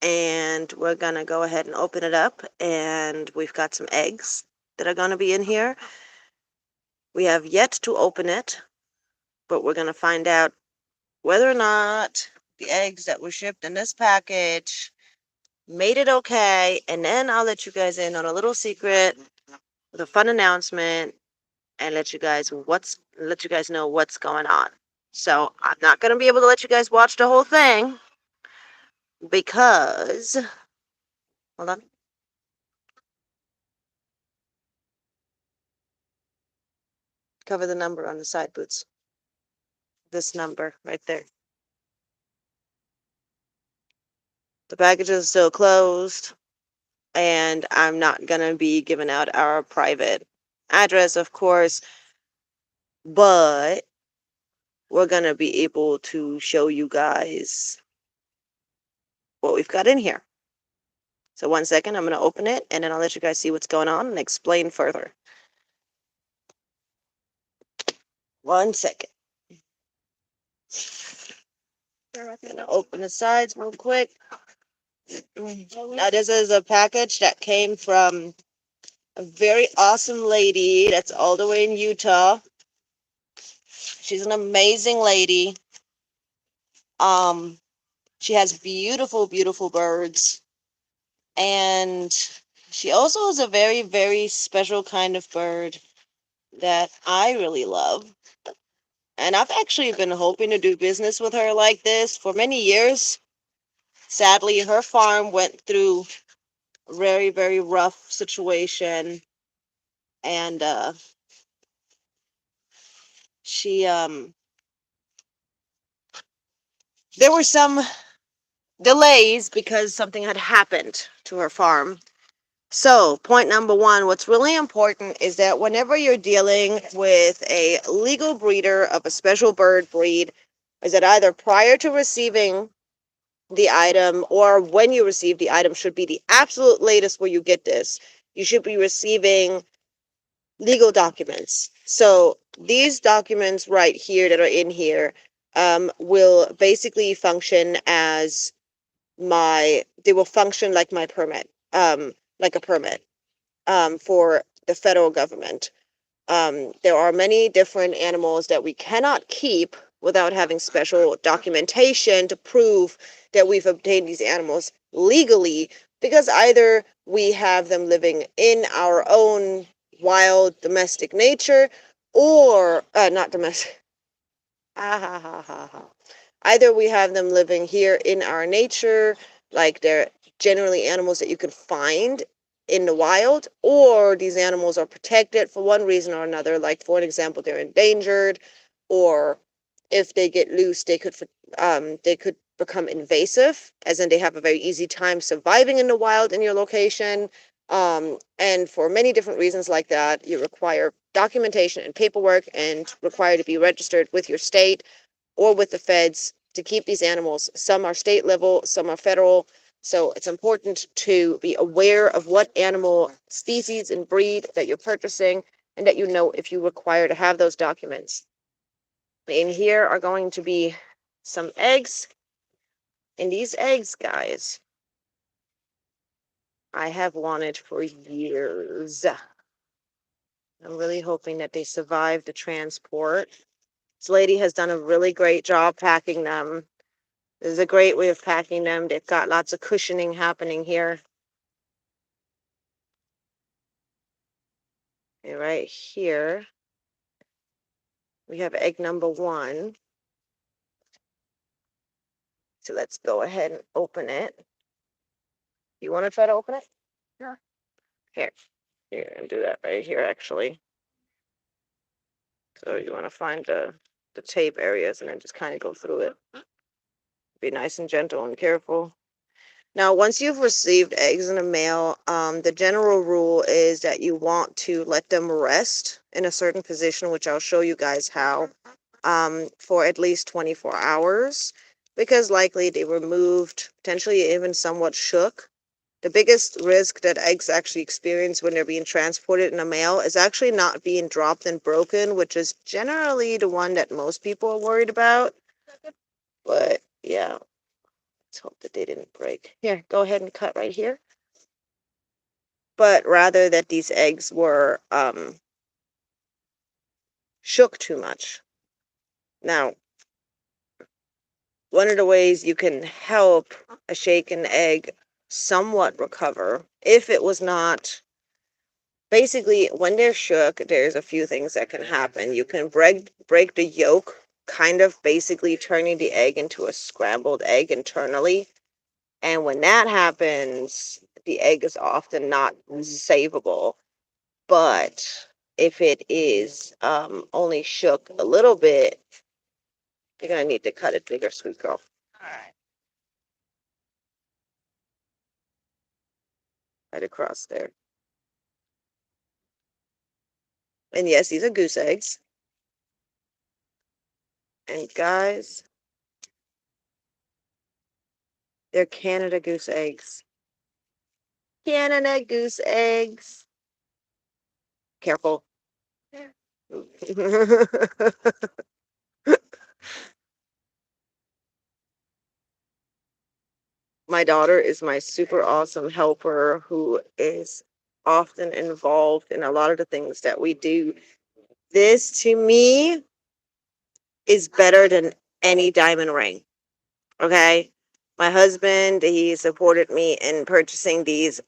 and we're going to go ahead and open it up, and we've got some eggs that are going to be in here. We have yet to open it, but we're going to find out whether or not the eggs that were shipped in this package made it okay, and then I'll let you guys in on a little secret with a fun announcement and let you guys know what's going on. So I'm not going to be able to let you guys watch the whole thing because, hold on. Cover the number on the side boots. This number right there. The package is still closed, and I'm not going to be giving out our private address, of course, but we're going to be able to show you guys what we've got in here. So 1 second, I'm going to open it, and then I'll let you guys see what's going on and explain further. 1 second. I'm going to open the sides real quick. Now, this is a package that came from a very awesome lady that's all the way in Utah. She's an amazing lady. She has beautiful, beautiful birds. And she also is a very, very special kind of bird that I really love. And I've actually been hoping to do business with her like this for many years. Sadly, her farm went through a very, very rough situation. And there were some delays because something had happened to her farm. So, point number one, what's really important is that whenever you're dealing with a legal breeder of a special bird breed, is that either prior to receiving the item or when you receive the item should be the absolute latest where you get this. You should be receiving legal documents. So these documents right here that are in here will basically function as they will function like my permit, like a permit for the federal government. There are many different animals that we cannot keep without having special documentation to prove that we've obtained these animals legally, because either we have them living in our own wild domestic nature or not domestic. Either we have them living here in our nature, like they're generally animals that you can find in the wild, or these animals are protected for one reason or another, like for an example, they're endangered, or if they get loose, they could become invasive, as in they have a very easy time surviving in the wild in your location. And for many different reasons like that, you require documentation and paperwork and require to be registered with your state or with the feds to keep these animals. Some are state level, some are federal. So it's important to be aware of what animal species and breed that you're purchasing, and that you know if you require to have those documents. In here are going to be some eggs. And these eggs, guys, I have wanted for years. I'm really hoping that they survive the transport. This lady has done a really great job packing them. This is a great way of packing them. They've got lots of cushioning happening here. And right here, we have egg number 1. So let's go ahead and open it. You want to try to open it? Sure. Here, and do that right here, actually. So you want to find the tape areas and then just kind of go through it. Be nice and gentle and careful. Now, once you've received eggs in the mail, the general rule is that you want to let them rest in a certain position, which I'll show you guys how, for at least 24 hours, because likely they were moved, potentially even somewhat shook. The biggest risk that eggs actually experience when they're being transported in the mail is actually not being dropped and broken, which is generally the one that most people are worried about. But yeah, Let's hope that they didn't break. Here, go ahead and cut right here. But rather that these eggs were shook too much. Now, one of the ways you can help a shaken egg somewhat recover, if it was not, basically when they're shook, there's a few things that can happen. You can break the yolk, kind of basically turning the egg into a scrambled egg internally. And when that happens, the egg is often not savable. But if it is only shook a little bit, you're going to need to cut it bigger, sweet girl. All right. Right across there. And yes, these are goose eggs. And guys, they're Canada goose eggs. Canada goose eggs. Careful. Yeah. My daughter is my super awesome helper who is often involved in a lot of the things that we do. This to me is better than any diamond ring. Okay. My husband, he supported me in purchasing these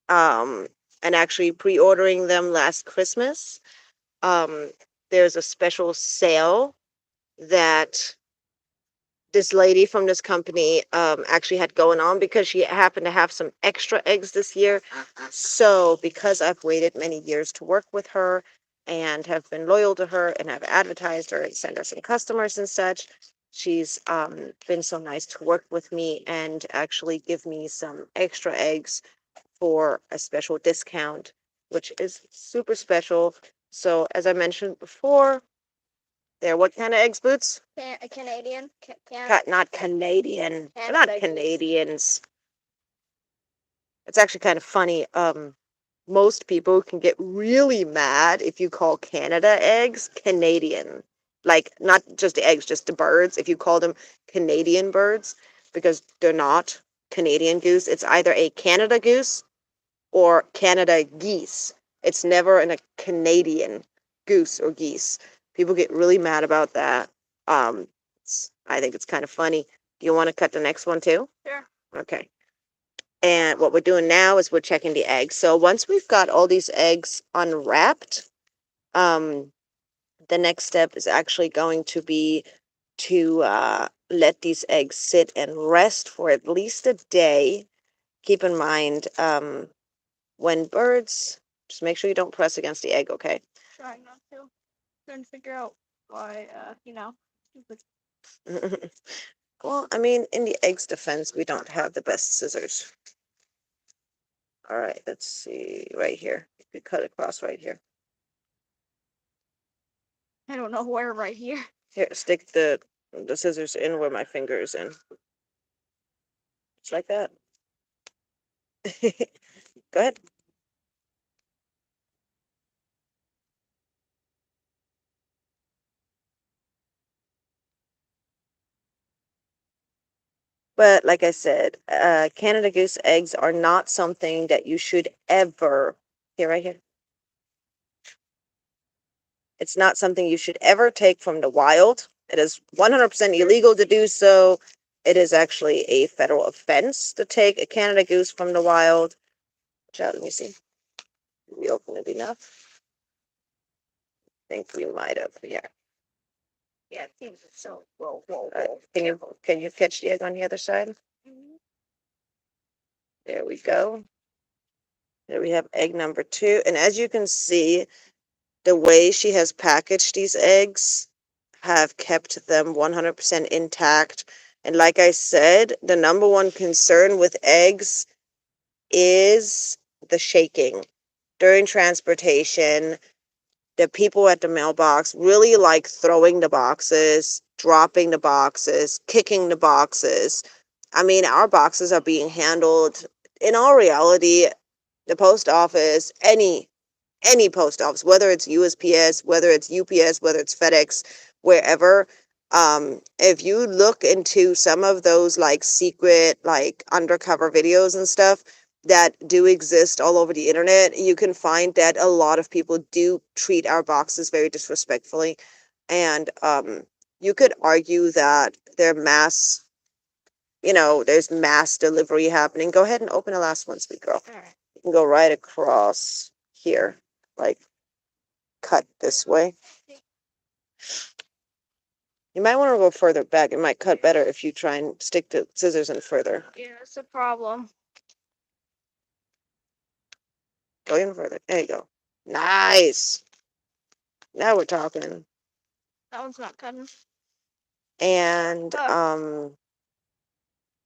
and actually pre-ordering them last Christmas. Um, there's a special sale that this lady from this company actually had going on because she happened to have some extra eggs this year. So because I've waited many years to work with her and have been loyal to her and have advertised her and sent her some customers and such, she's been so nice to work with me and actually give me some extra eggs for a special discount, which is super special. So as I mentioned before, they're what kind of eggs, Boots? A Canadian. Not Canadian. They're not Canadians. It's actually kind of funny. Most people can get really mad if you call Canada eggs Canadian. Like, not just the eggs, just the birds. If you call them Canadian birds, because they're not Canadian goose. It's either a Canada goose or Canada geese. It's never a Canadian goose or geese. People get really mad about that. I think it's kind of funny. Do you want to cut the next one too? Sure. Okay. And what we're doing now is we're checking the eggs. So once we've got all these eggs unwrapped, the next step is actually going to be to let these eggs sit and rest for at least a day. Keep in mind, when birds, just make sure you don't press against the egg, okay? Trying not to. Trying to figure out why, stupid. Well, I mean, in the egg's defense, we don't have the best scissors. All right, let's see, right here. You could cut across right here. I don't know where right here. Here, stick the scissors in where my finger is in. Just like that. Go ahead. But like I said, Canada goose eggs are not something that you should ever, here, right here. It's not something you should ever take from the wild. It is 100% illegal to do so. It is actually a federal offense to take a Canada goose from the wild. Let me see. Did we open it enough? I think we might have. Yeah. Yeah, it seems so. Whoa. Can you catch the egg on the other side? Mm-hmm. There we go. There we have egg number 2. And as you can see, the way she has packaged these eggs have kept them 100% intact. And like I said, the number one concern with eggs is the shaking. During transportation, the people at the mailbox really like throwing the boxes, dropping the boxes, kicking the boxes. I mean, our boxes are being handled, in all reality, the post office, any post office, whether it's USPS, whether it's UPS, whether it's FedEx, wherever, If you look into some of those like secret, like undercover videos and stuff that do exist all over the internet, you can find that a lot of people do treat our boxes very disrespectfully. And you could argue that they're mass, there's mass delivery happening. Go ahead and open the last one, sweet girl. All right. You can go right across here, like cut this way. You might want to go further back. It might cut better if you try and stick the scissors in further. Yeah, it's a problem. Go even further. There you go. Nice. Now we're talking. That one's not cutting. And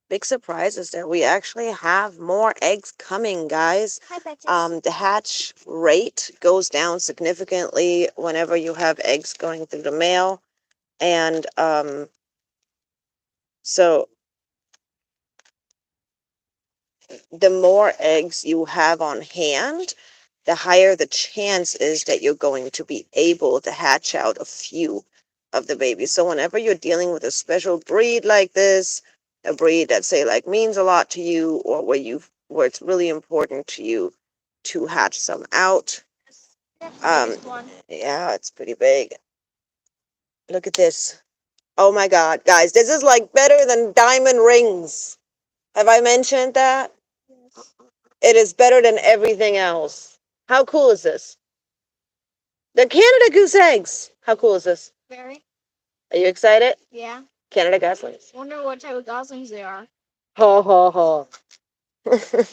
big surprise is that we actually have more eggs coming, guys. Hi, Betches. The hatch rate goes down significantly whenever you have eggs going through the mail. And so the more eggs you have on hand, the higher the chance is that you're going to be able to hatch out a few of the babies. So whenever you're dealing with a special breed like this, a breed that say like means a lot to you, or where it's really important to you to hatch some out. That's the biggest one. Yeah, it's pretty big. Look at this. Oh my God, guys, this is like better than diamond rings. Have I mentioned that? Yes. It is better than everything else. How cool is this? The Canada Goose eggs. How cool is this? Very. Are you excited? Yeah. Canada Goslings. Wonder what type of goslings they are. Ho ho ho.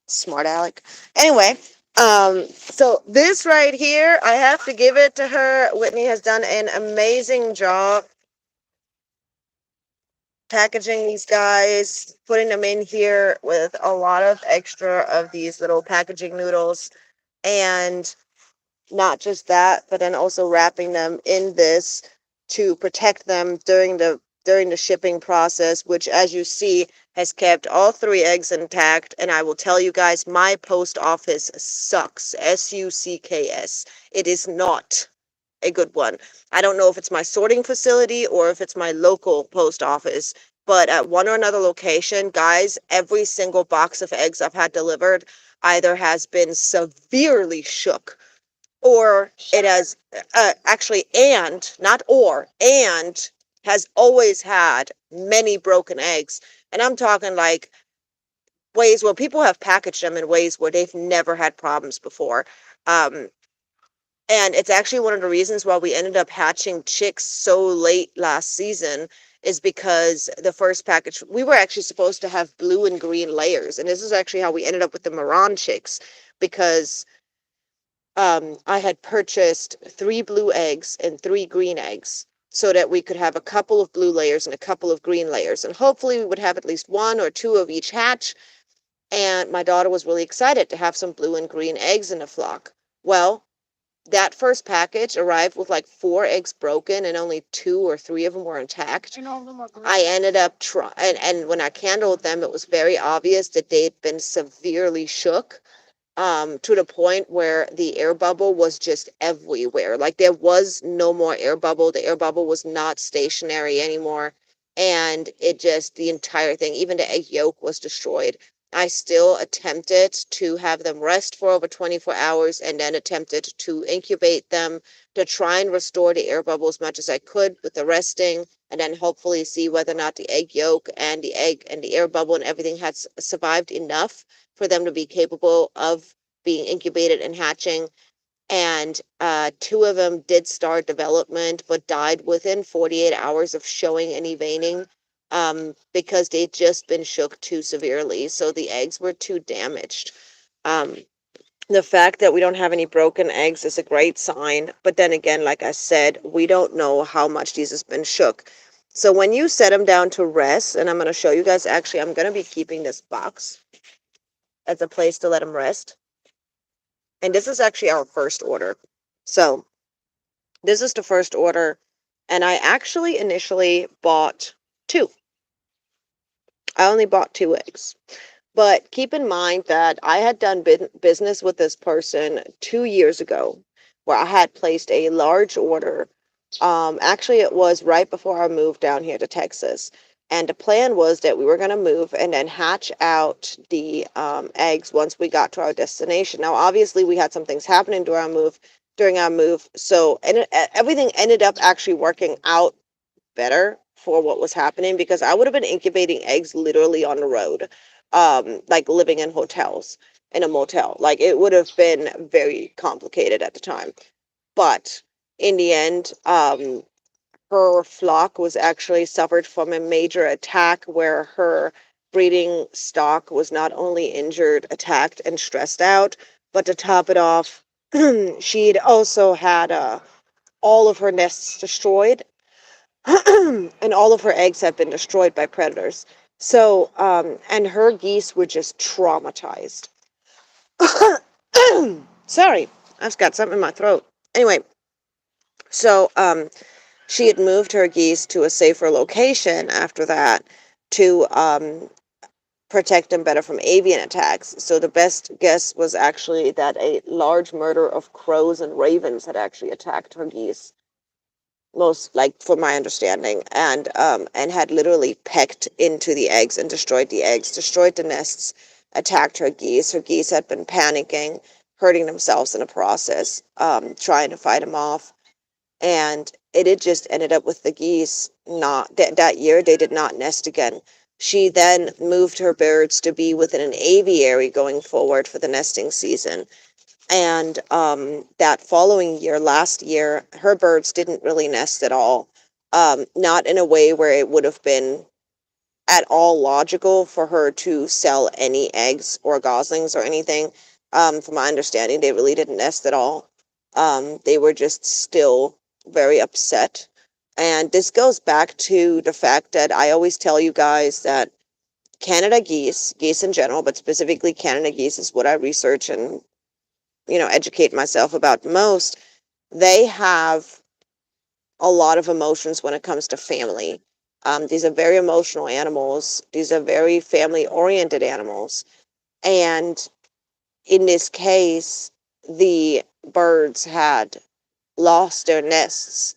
Smart Alec. Anyway, so this right here, I have to give it to her. Whitney has done an amazing job packaging these guys, putting them in here with a lot of extra of these little packaging noodles. And not just that, but then also wrapping them in this to protect them during the shipping process, which, as you see, has kept all 3 eggs intact. And I will tell you guys, my post office sucks. SUCKS. It is not a good one. I don't know if it's my sorting facility or if it's my local post office, but at one or another location, guys, every single box of eggs I've had delivered either has been severely shook, or it has actually, and not or, and has always had many broken eggs. And I'm talking like ways where people have packaged them in ways where they've never had problems before. And it's actually one of the reasons why we ended up hatching chicks so late last season, is because the first package, we were actually supposed to have blue and green layers. And this is actually how we ended up with the Moran chicks, because I had purchased 3 blue eggs and 3 green eggs so that we could have a couple of blue layers and a couple of green layers. And hopefully we would have at least 1 or 2 of each hatch. And my daughter was really excited to have some blue and green eggs in the flock. Well, that first package arrived with like 4 eggs broken and only 2 or 3 of them were intact. And all of them are green. I ended up and when I candled them, it was very obvious that they'd been severely shook, to the point where the air bubble was just everywhere. Like there was no more air bubble. The air bubble was not stationary anymore. And the entire thing, even the egg yolk, was destroyed. I still attempted to have them rest for over 24 hours and then attempted to incubate them to try and restore the air bubble as much as I could with the resting, and then hopefully see whether or not the egg yolk and the egg and the air bubble and everything had survived enough for them to be capable of being incubated and hatching. And 2 of them did start development, but died within 48 hours of showing any veining, because they'd just been shook too severely. So the eggs were too damaged. The fact that we don't have any broken eggs is a great sign. But then again, like I said, we don't know how much these has been shook. So when you set them down to rest, and I'm going to show you guys, actually, I'm going to be keeping this box as a place to let them rest. And this is actually our first order. So this is the first order. And I actually initially bought 2. I only bought 2 eggs. But keep in mind that I had done business with this person 2 years ago, where I had placed a large order Actually, it was right before I moved down here to Texas. And the plan was that we were going to move and then hatch out the eggs once we got to our destination. Now, obviously, we had some things happening during our move. So, and everything ended up actually working out better for what was happening because I would have been incubating eggs literally on the road, like living in hotels, in a motel. Like it would have been very complicated at the time. But in the end, her flock was actually suffered from a major attack where her breeding stock was not only injured, attacked, and stressed out, but to top it off, she'd also had all of her nests destroyed, and all of her eggs had been destroyed by predators. So, and her geese were just traumatized. Sorry, I've got something in my throat. Anyway, so she had moved her geese to a safer location after that to protect them better from avian attacks. So the best guess was actually that a large murder of crows and ravens had actually attacked her geese, most like from my understanding, and had literally pecked into the eggs and destroyed the eggs, destroyed the nests, attacked her geese. Her geese had been panicking, hurting themselves in the process, trying to fight them off, and it had just ended up with the geese not that year they did not nest again. She then moved her birds to be within an aviary going forward for the nesting season, and that following year, last year, her birds didn't really nest at all, not in a way where it would have been at all logical for her to sell any eggs or goslings or anything. From my understanding, they really didn't nest at all. They were just still very upset. And this goes back to the fact that I always tell you guys that Canada geese, geese in general, but specifically Canada geese is what I research and, educate myself about most. They have a lot of emotions when it comes to family. These are very emotional animals. These are very family oriented animals. And in this case, the birds had lost their nests.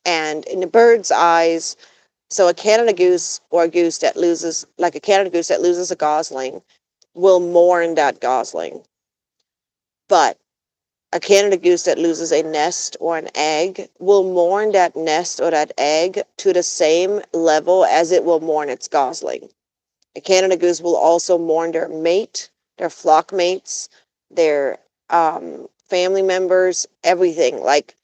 And in the bird's eyes, so a Canada goose or a goose that loses, like a Canada goose that loses a gosling, will mourn that gosling. But a Canada goose that loses a nest or an egg will mourn that nest or that egg to the same level as it will mourn its gosling. A Canada goose will also mourn their mate, their flock mates, their family members, everything. Like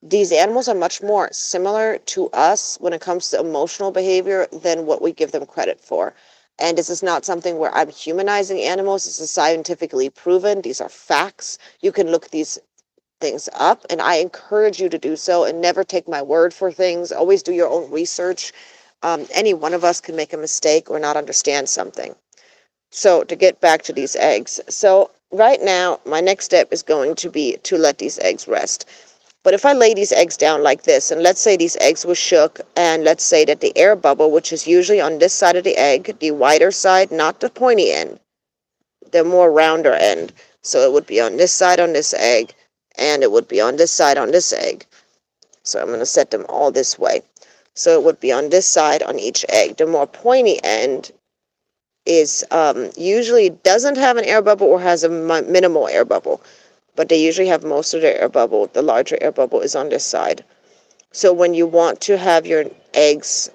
these animals are much more similar to us when it comes to emotional behavior than what we give them credit for. And this is not something where I'm humanizing animals. This is scientifically proven. These are facts. You can look these things up, and I encourage you to do so and never take my word for things. Always do your own research. Any one of us can make a mistake or not understand something. So to get back to these eggs, so right now my next step is going to be to let these eggs rest. But if I lay these eggs down like this, and let's say these eggs were shook, and let's say that the air bubble, which is usually on this side of the egg, the wider side, not the pointy end, the more rounder end. So it would be on this side on this egg, and it would be on this side on this egg. So I'm going to set them all this way. So it would be on this side on each egg. The more pointy end is usually doesn't have an air bubble or has a minimal air bubble, but they usually have most of their air bubble. The larger air bubble is on this side. So when you want to have your eggs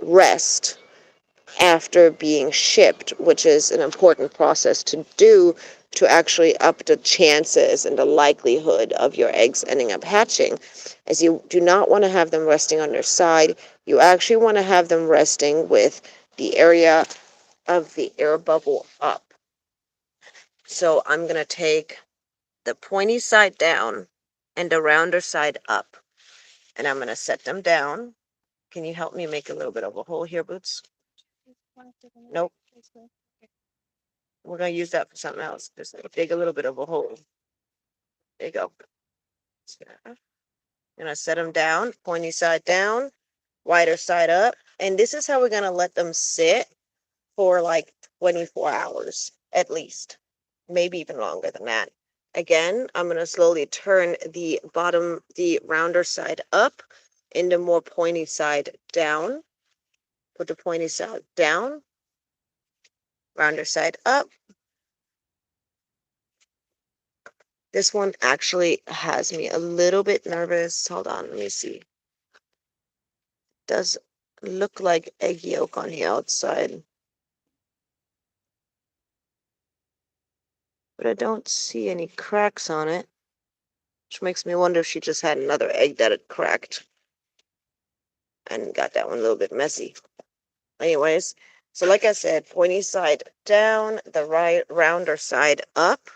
rest after being shipped, which is an important process to do to actually up the chances and the likelihood of your eggs ending up hatching, as you do not want to have them resting on their side. You actually want to have them resting with the area of the air bubble up. So I'm going to take the pointy side down and the rounder side up, and I'm going to set them down. Can you help me make a little bit of a hole here, Boots? Nope. We're going to use that for something else. Just dig a little bit of a hole. There you go. I'm going to set them down, pointy side down, wider side up. And this is how we're going to let them sit for like 24 hours at least, maybe even longer than that. Again, I'm going to slowly turn the rounder side up, in the more pointy side down. Put the pointy side down, rounder side up. This one actually has me a little bit nervous. Hold on, let me see. Does look like egg yolk on the outside, but I don't see any cracks on it, which makes me wonder if she just had another egg that had cracked and got that one a little bit messy. Anyways, so like I said, pointy side down, the right rounder side up.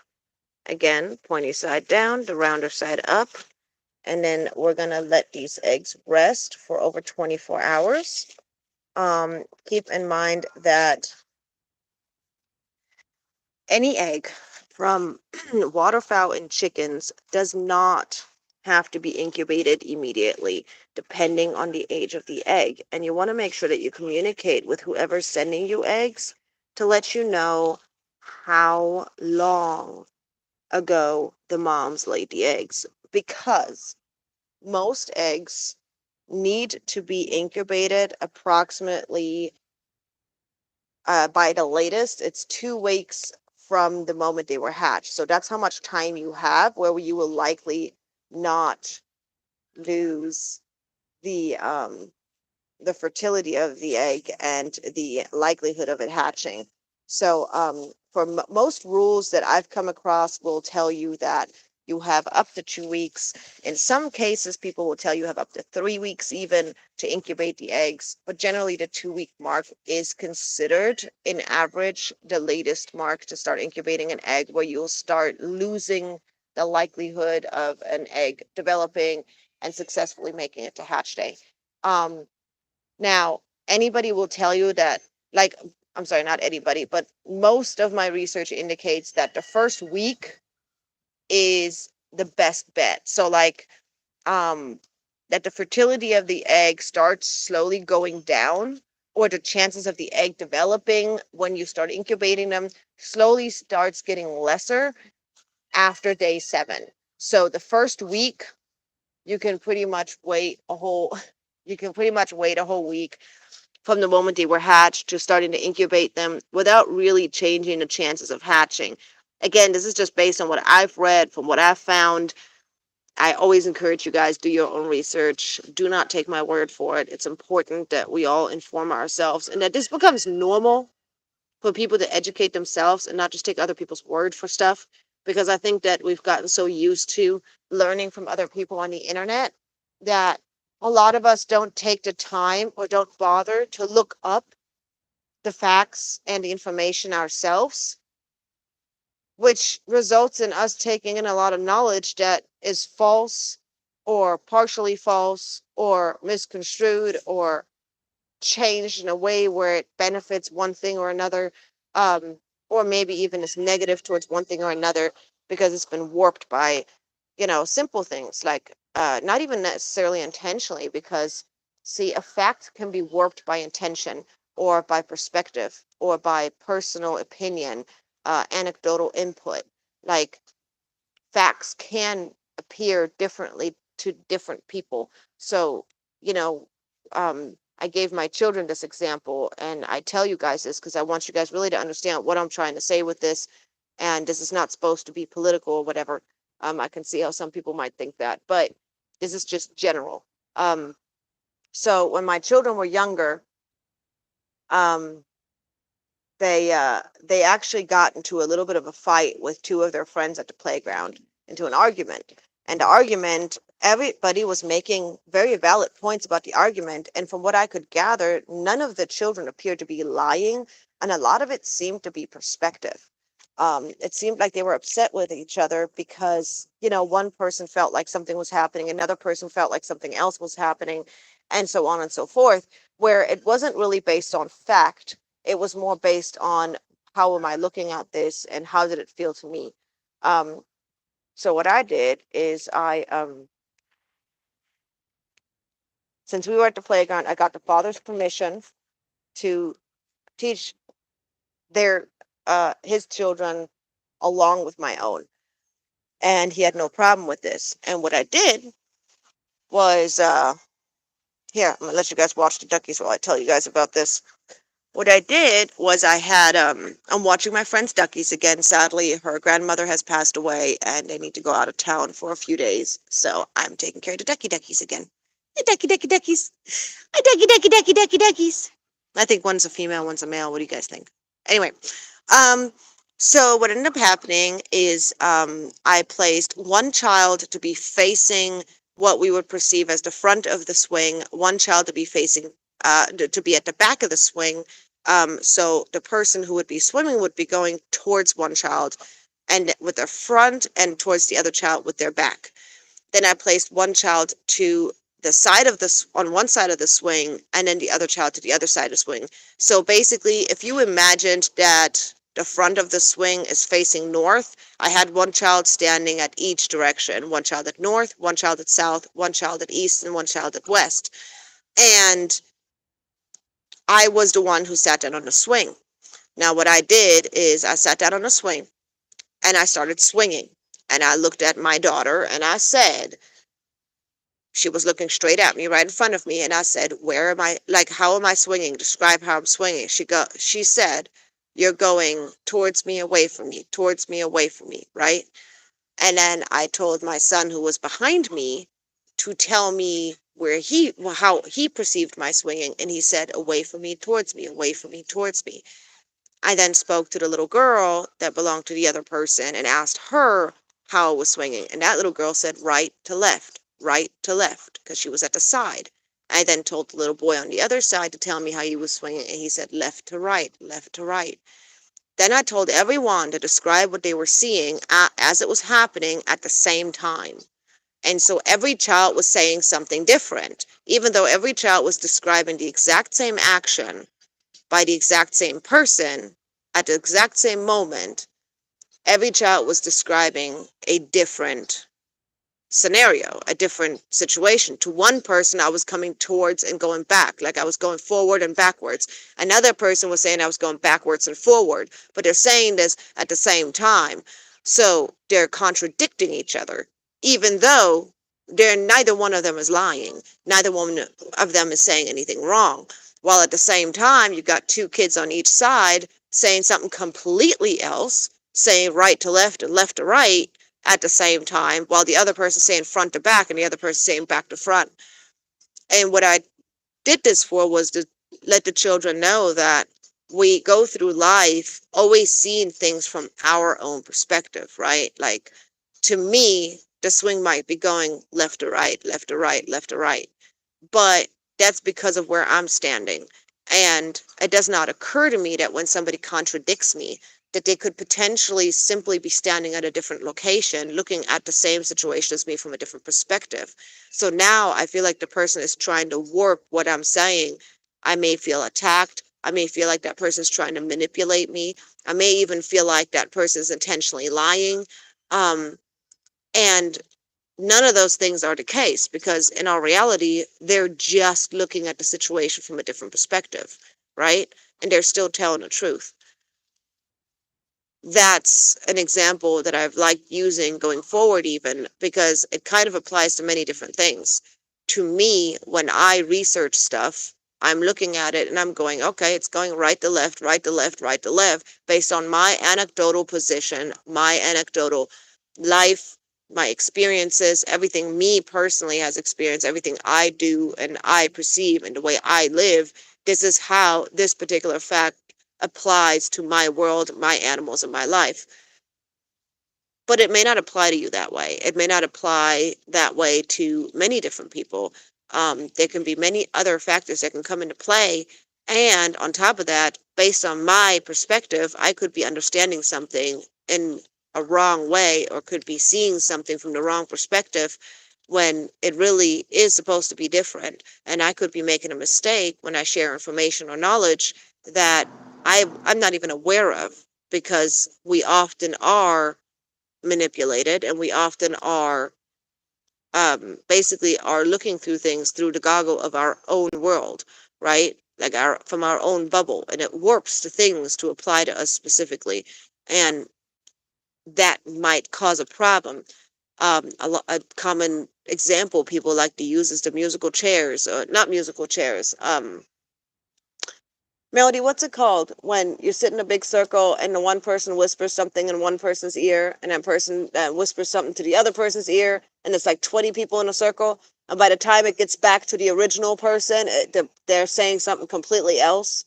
Again, pointy side down, the rounder side up. And then we're gonna let these eggs rest for over 24 hours. Keep in mind that any egg from waterfowl and chickens does not have to be incubated immediately, depending on the age of the egg. And you want to make sure that you communicate with whoever's sending you eggs to let you know how long ago the moms laid the eggs, because most eggs need to be incubated approximately by the latest, it's 2 weeks from the moment they were hatched. So that's how much time you have where you will likely not lose the fertility of the egg and the likelihood of it hatching. So for most rules that I've come across will tell you that you have up to 2 weeks. In some cases, people will tell you have up to 3 weeks even to incubate the eggs, but generally the 2 week mark is considered, in average, the latest mark to start incubating an egg, where you'll start losing the likelihood of an egg developing and successfully making it to hatch day. Now, anybody will tell you that, like, I'm sorry, not anybody, but most of my research indicates that the first week is the best bet. So, like, that the fertility of the egg starts slowly going down, or the chances of the egg developing when you start incubating them slowly starts getting lesser after day 7. So, the first week, you can pretty much wait a whole you can pretty much wait a whole week from the moment they were hatched to starting to incubate them without really changing the chances of hatching. Again, this is just based on what I've read, from what I've found. I always encourage you guys, do your own research. Do not take my word for it. It's important that we all inform ourselves and that this becomes normal for people to educate themselves and not just take other people's word for stuff. Because I think that we've gotten so used to learning from other people on the internet that a lot of us don't take the time or don't bother to look up the facts and the information ourselves, which results in us taking in a lot of knowledge that is false or partially false or misconstrued or changed in a way where it benefits one thing or another, or maybe even is negative towards one thing or another, because it's been warped by, simple things like, not even necessarily intentionally, because see, a fact can be warped by intention or by perspective or by personal opinion, anecdotal input. Like, facts can appear differently to different people. So, you know, I gave my children this example, and I tell you guys this because I want you guys really to understand what I'm trying to say with this. And this is not supposed to be political or whatever. I can see how some people might think that, but this is just general. So when my children were younger, um, they actually got into a little bit of a fight with two of their friends at the playground, into an argument. And the argument, everybody was making very valid points about the argument, and from what I could gather, none of the children appeared to be lying, and a lot of it seemed to be perspective. It seemed like they were upset with each other because, one person felt like something was happening, another person felt like something else was happening, and so on and so forth, where it wasn't really based on fact. It was more based on, how am I looking at this and how did it feel to me? So what I did is since we were at the playground, I got the father's permission to teach their his children along with my own. And he had no problem with this. And what I did was Here, I'm gonna let you guys watch the duckies while I tell you guys about this. What I did was I'm watching my friend's duckies again. Sadly, her grandmother has passed away and they need to go out of town for a few days. So I'm taking care of the duckies again. Hey, duckies. Hi, duckies. I think one's a female, one's a male. What do you guys think? Anyway, um, so what ended up happening is I placed one child to be facing what we would perceive as the front of the swing, one child to be facing to be at the back of the swing. So the person who would be swimming would be going towards one child and with their front and towards the other child with their back. Then I placed one child to the side of this on one side of the swing and then the other child to the other side of the swing. So basically, if you imagined that the front of the swing is facing north, I had one child standing at each direction, one child at north, one child at south, one child at east, and one child at west. And I was the one who sat down on the swing. Now, what I did is I sat down on the swing and I started swinging. And I looked at my daughter and I said, she was looking straight at me right in front of me. And I said, where am I? Like, how am I swinging? Describe how I'm swinging. She said, you're going towards me, away from me, towards me, away from me. Right. And then I told my son who was behind me to tell me how he perceived my swinging. And he said, away from me, towards me, away from me, towards me. I then spoke to the little girl that belonged to the other person and asked her how it was swinging. And that little girl said right to left, because she was at the side. I then told the little boy on the other side to tell me how he was swinging, and he said left to right, left to right. Then I told everyone to describe what they were seeing as it was happening at the same time. And so every child was saying something different, even though every child was describing the exact same action by the exact same person at the exact same moment. Every child was describing a different scenario, a different situation. To one person, I was coming towards and going back, like I was going forward and backwards. Another person was saying I was going backwards and forward, but they're saying this at the same time. So they're contradicting each other, even though neither one of them is lying. Neither one of them is saying anything wrong. While at the same time, you've got two kids on each side saying something completely else, saying right to left and left to right at the same time, while the other person saying front to back and the other person saying back to front. And what I did this for was to let the children know that we go through life always seeing things from our own perspective, right? Like, to me, the swing might be going left to right, left to right, left to right. But that's because of where I'm standing. And it does not occur to me that when somebody contradicts me, that they could potentially simply be standing at a different location, looking at the same situation as me from a different perspective. So now I feel like the person is trying to warp what I'm saying. I may feel attacked. I may feel like that person is trying to manipulate me. I may even feel like that person is intentionally lying. And none of those things are the case, because in our reality, they're just looking at the situation from a different perspective, right? And they're still telling the truth. That's an example that I've liked using going forward, even because it kind of applies to many different things. To me, when I research stuff, I'm looking at it and I'm going, okay, it's going right to left, right to left, right to left, based on my anecdotal position, my anecdotal life, my experiences, everything me personally has experienced, everything I do and I perceive and the way I live. This is how this particular fact applies to my world, my animals, and my life. But it may not apply to you that way. It may not apply that way to many different people. There can be many other factors that can come into play. And on top of that, based on my perspective, I could be understanding something in a wrong way, or could be seeing something from the wrong perspective when it really is supposed to be different. And I could be making a mistake when I share information or knowledge that I'm not even aware of, because we often are manipulated and we often are basically are looking through things through the goggle of our own world, right? Like from our own bubble, and it warps the things to apply to us specifically, and that might cause a problem. A common example people like to use is the musical chairs, or not musical chairs. Melody, what's it called when you sit in a big circle and the one person whispers something in one person's ear, and that person whispers something to the other person's ear, and it's like 20 people in a circle, and by the time it gets back to the original person, they're saying something completely else?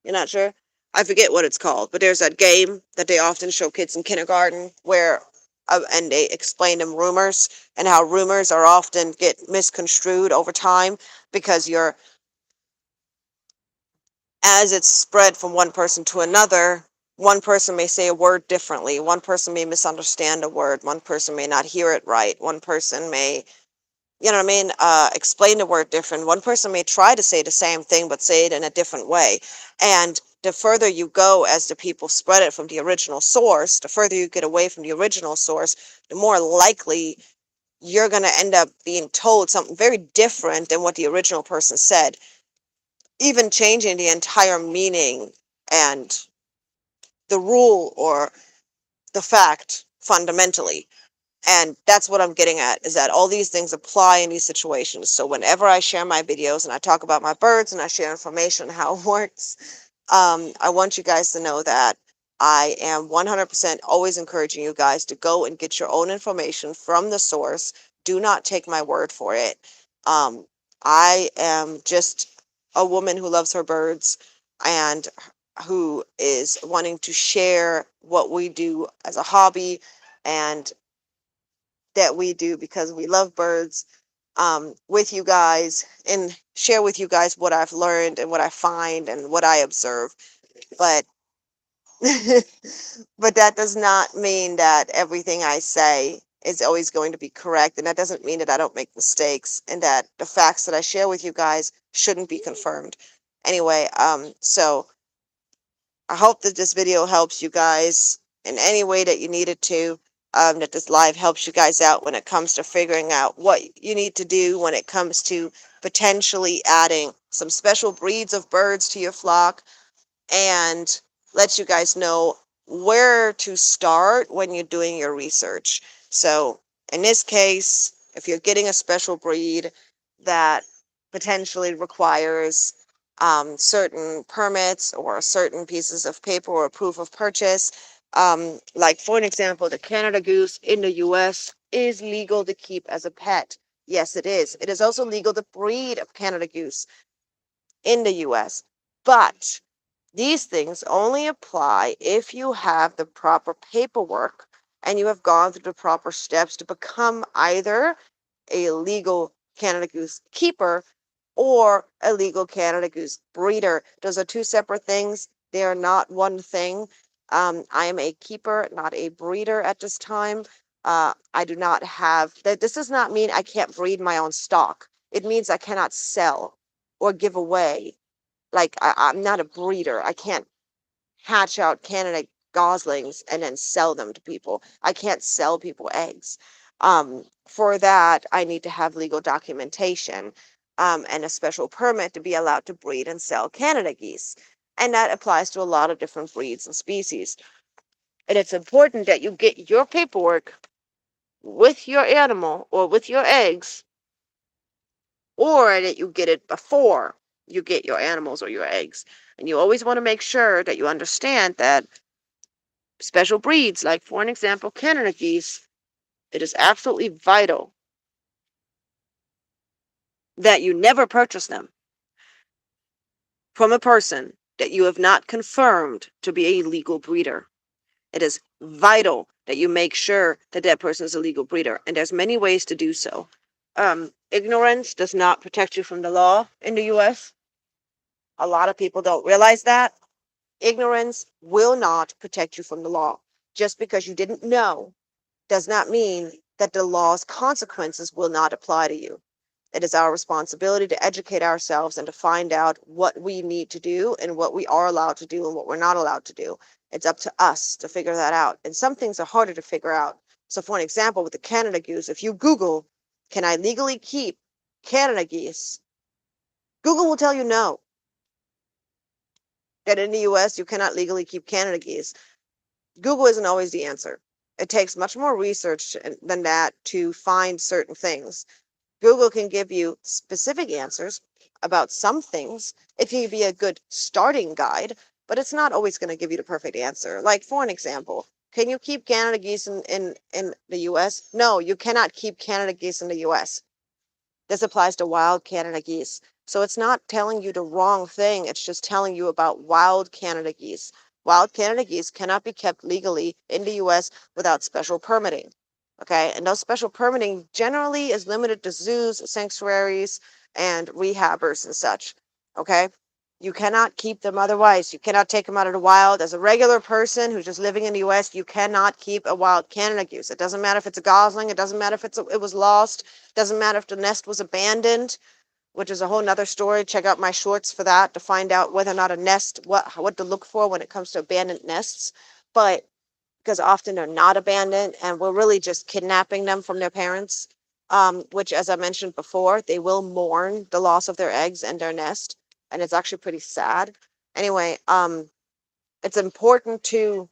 You're not sure? I forget what it's called, but there's that game that they often show kids in kindergarten where, and they explain them rumors, and how rumors are often get misconstrued over time because as it's spread from one person to another, one person may say a word differently. One person may misunderstand a word. One person may not hear it right. One person may, you know what I mean, explain the word different. One person may try to say the same thing, but say it in a different way. And the further you go as the people spread it from the original source, the further you get away from the original source, the more likely you're going to end up being told something very different than what the original person said, even changing the entire meaning and the rule or the fact fundamentally. And that's what I'm getting at, is that all these things apply in these situations. So whenever I share my videos and I talk about my birds and I share information on how it works, I want you guys to know that I am 100% always encouraging you guys to go and get your own information from the source. Do not take my word for it. Um, I am just a woman who loves her birds and who is wanting to share what we do as a hobby, and that we do because we love birds, with you guys, and share with you guys what I've learned and what I find and what I observe. But but that does not mean that everything I say is always going to be correct, and that doesn't mean that I don't make mistakes, and that the facts that I share with you guys shouldn't be confirmed. Anyway, so I hope that this video helps you guys in any way that you need it to. That this live helps you guys out when it comes to figuring out what you need to do when it comes to potentially adding some special breeds of birds to your flock, and lets you guys know where to start when you're doing your research. So in this case, if you're getting a special breed that potentially requires certain permits or certain pieces of paper or proof of purchase, like for an example, the Canada Goose in the US is legal to keep as a pet. Yes, it is. It is also legal to breed of Canada Goose in the US, but these things only apply if you have the proper paperwork and you have gone through the proper steps to become either a legal Canada Goose keeper or a legal Canada Goose breeder. Those are two separate things. They are not one thing. I am a keeper, not a breeder at this time. I do not have that. This does not mean I can't breed my own stock. It means I cannot sell or give away. Like I'm not a breeder. I can't hatch out Canada goslings and then sell them to people. I can't sell people eggs. For that, I need to have legal documentation, and a special permit to be allowed to breed and sell Canada geese. And that applies to a lot of different breeds and species. And it's important that you get your paperwork with your animal or with your eggs, or that you get it before you get your animals or your eggs. And you always want to make sure that you understand that special breeds, like for an example, Canada geese, it is absolutely vital that you never purchase them from a person that you have not confirmed to be a legal breeder. It is vital that you make sure that that person is a legal breeder, and there's many ways to do so. Ignorance does not protect you from the law in the US. A lot of people don't realize that. Ignorance will not protect you from the law. Just because you didn't know does not mean that the law's consequences will not apply to you. It is our responsibility to educate ourselves and to find out what we need to do and what we are allowed to do and what we're not allowed to do. It's up to us to figure that out. And some things are harder to figure out. So for an example, with the Canada Goose, if you Google, can I legally keep Canada geese? Google will tell you no. That in the US, you cannot legally keep Canada geese. Google isn't always the answer. It takes much more research than that to find certain things. Google can give you specific answers about some things. It can be a good starting guide, but it's not always going to give you the perfect answer. Like, for an example, can you keep Canada geese in the US? No, you cannot keep Canada geese in the US. This applies to wild Canada geese. So it's not telling you the wrong thing, it's just telling you about wild Canada geese. Wild Canada geese cannot be kept legally in the US without special permitting. Okay, and those special permitting generally is limited to zoos, sanctuaries, and rehabbers and such. Okay, you cannot keep them otherwise. You cannot take them out of the wild. As a regular person who's just living in the US, you cannot keep a wild Canada goose. It doesn't matter if it's a gosling, it doesn't matter if it was lost, it doesn't matter if the nest was abandoned, which is a whole nother story. Check out my shorts for that to find out whether or not a nest, what to look for when it comes to abandoned nests. But because often they're not abandoned and we're really just kidnapping them from their parents, which, as I mentioned before, they will mourn the loss of their eggs and their nest, and it's actually pretty sad. Anyway, it's important to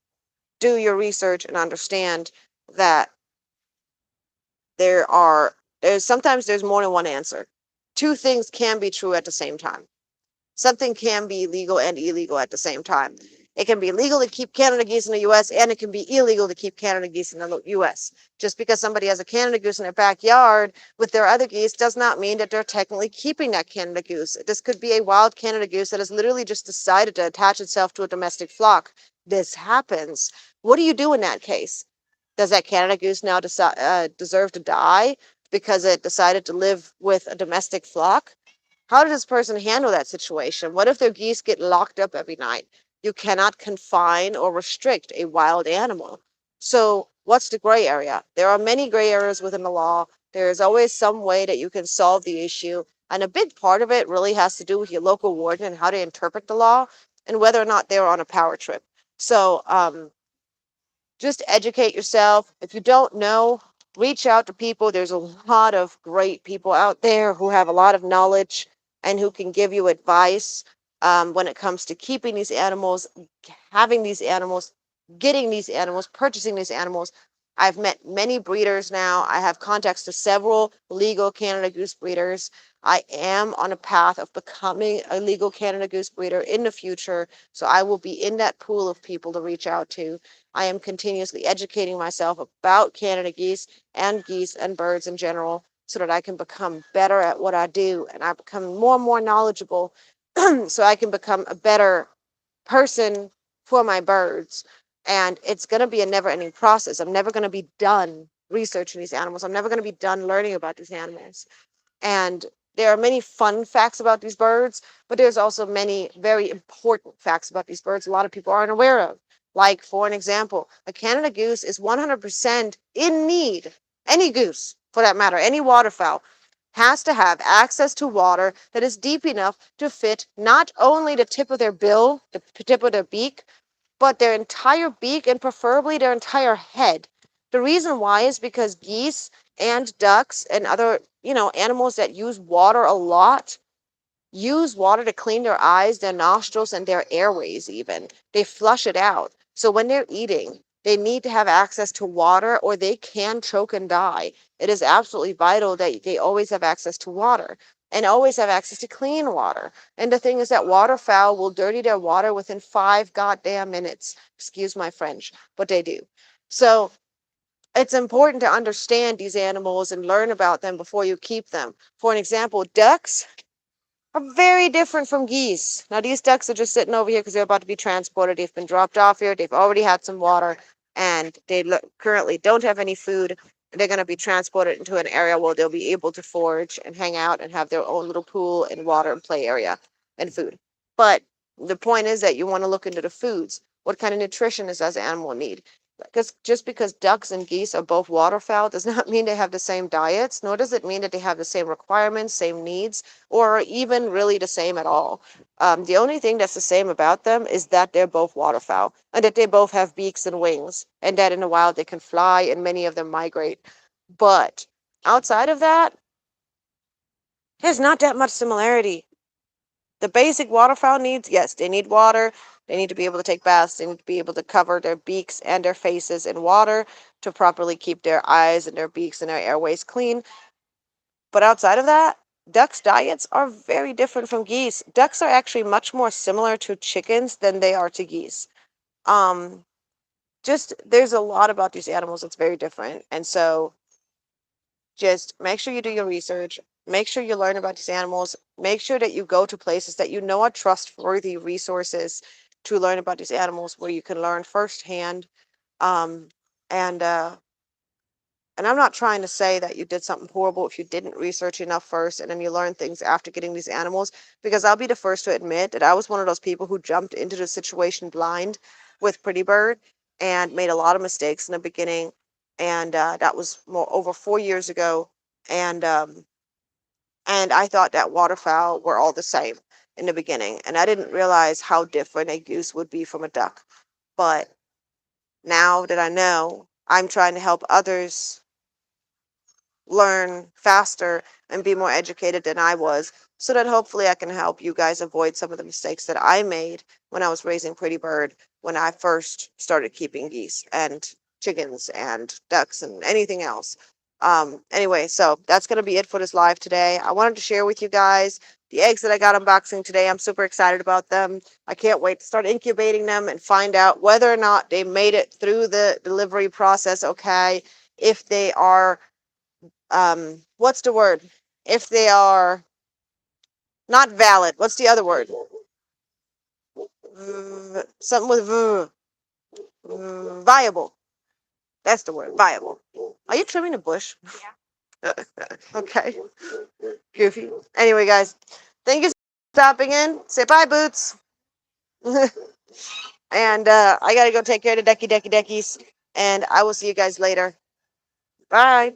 do your research and understand that there's more than one answer. Two things can be true at the same time. Something can be legal and illegal at the same time. It can be legal to keep Canada geese in the US, and it can be illegal to keep Canada geese in the US. Just because somebody has a Canada goose in their backyard with their other geese does not mean that they're technically keeping that Canada goose. This could be a wild Canada goose that has literally just decided to attach itself to a domestic flock. This happens. What do you do in that case? Does that Canada goose now deserve to die because it decided to live with a domestic flock? How does this person handle that situation? What if their geese get locked up every night? You cannot confine or restrict a wild animal. So, what's the gray area? There are many gray areas within the law. There is always some way that you can solve the issue. And a big part of it really has to do with your local warden and how to interpret the law and whether or not they're on a power trip. So, just educate yourself. If you don't know, reach out to people. There's a lot of great people out there who have a lot of knowledge and who can give you advice when it comes to keeping these animals, having these animals, getting these animals, purchasing these animals. I've met many breeders now. I have contacts to several legal Canada Goose breeders. I am on a path of becoming a legal Canada Goose breeder in the future. So I will be in that pool of people to reach out to. I am continuously educating myself about Canada geese and birds in general so that I can become better at what I do and I become more and more knowledgeable so I can become a better person for my birds. And it's going to be a never ending process. I'm never going to be done researching these animals. I'm never going to be done learning about these animals. And there are many fun facts about these birds, but there's also many very important facts about these birds a lot of people aren't aware of. Like, for an example, a Canada goose is 100% in need. Any goose, for that matter, any waterfowl, has to have access to water that is deep enough to fit not only the tip of their bill, the tip of their beak, but their entire beak and preferably their entire head. The reason why is because geese and ducks and other, animals that use water a lot use water to clean their eyes, their nostrils, and their airways even. They flush it out. So when they're eating, they need to have access to water or they can choke and die. It is absolutely vital that they always have access to water and always have access to clean water. And the thing is that waterfowl will dirty their water within 5 goddamn minutes. Excuse my French, but they do. So it's important to understand these animals and learn about them before you keep them. For an example, ducks are very different from geese. Now, these ducks are just sitting over here because they're about to be transported. They've been dropped off here. They've already had some water, and they currently don't have any food. They're going to be transported into an area where they'll be able to forage and hang out and have their own little pool and water and play area and food. But the point is that you want to look into the foods. What kind of nutrition does this animal need? Because just because ducks and geese are both waterfowl does not mean they have the same diets, nor does it mean that they have the same requirements, same needs, or even really the same at all. The only thing that's the same about them is that they're both waterfowl and that they both have beaks and wings, and that in the wild they can fly and many of them migrate. But outside of that, there's not that much similarity. The basic waterfowl needs, yes, they need water. They need to be able to take baths. They need to be able to cover their beaks and their faces in water to properly keep their eyes and their beaks and their airways clean. But outside of that, ducks' diets are very different from geese. Ducks are actually much more similar to chickens than they are to geese. Um, just there's a lot about these animals that's very different. And so just make sure you do your research, make sure you learn about these animals, make sure that you go to places that you know are trustworthy resources to learn about these animals where you can learn firsthand. Um, and and I'm not trying to say that you did something horrible if you didn't research enough first and then you learn things after getting these animals, because I'll be the first to admit that I was one of those people who jumped into the situation blind with Pretty Bird and made a lot of mistakes in the beginning. And that was more over 4 years ago. And and I thought that waterfowl were all the same in the beginning, and I didn't realize how different a goose would be from a duck. But now that I know, I'm trying to help others learn faster and be more educated than I was, so that hopefully I can help you guys avoid some of the mistakes that I made when I was raising Pretty Bird when I first started keeping geese and chickens and ducks and anything else. Anyway, so that's going to be it for this live today. I wanted to share with you guys the eggs that I got unboxing today. I'm super excited about them. I can't wait to start incubating them and find out whether or not they made it through the delivery process okay, if they are what's the word? If they are not valid, what's the other word? Something with viable. That's the word, viable. Are you trimming a bush? Yeah. Okay. Goofy. Anyway, guys, thank you for stopping in. Say bye, Boots. And I gotta go take care of the ducky duckies. And I will see you guys later. Bye.